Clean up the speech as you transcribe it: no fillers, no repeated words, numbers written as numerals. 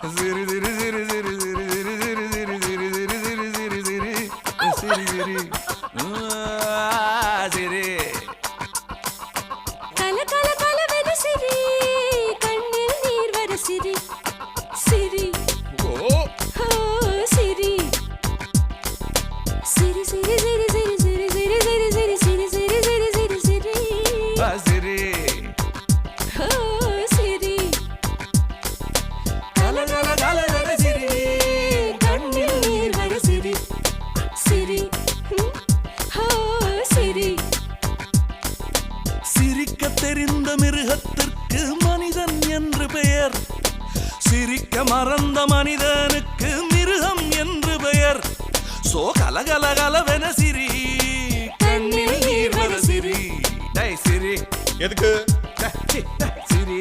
சிரி சிரி சிரி சிரி சிரி சிரி சிரி சிரி சிரி சிரி சிரி சிரி சிரி சிரி சிரி கல கல கலவென சிரி கண்ணில் நீர் வர சிரி சிரி ஓ சிரி சிரி சிரி சிரி சிரி சிரி சிரி சிரி சிரி சிரி சிரி சிரி சிரி சிரி சிரி சிரி கல கல கலவென சிரி கண்ணில் நீர் வர சிரி சிரி சிரி சிரிக்க தெரிந்த மிருகத்திற்கு மனிதன் என்று பெயர் சிரிக்க மறந்த மனிதனுக்கு மிருகம் என்று பெயர் சோ கலகல கலவென சிரி கண்ணில் நீர் வர சிரி டேய் சிரி எதுக்கு சிரி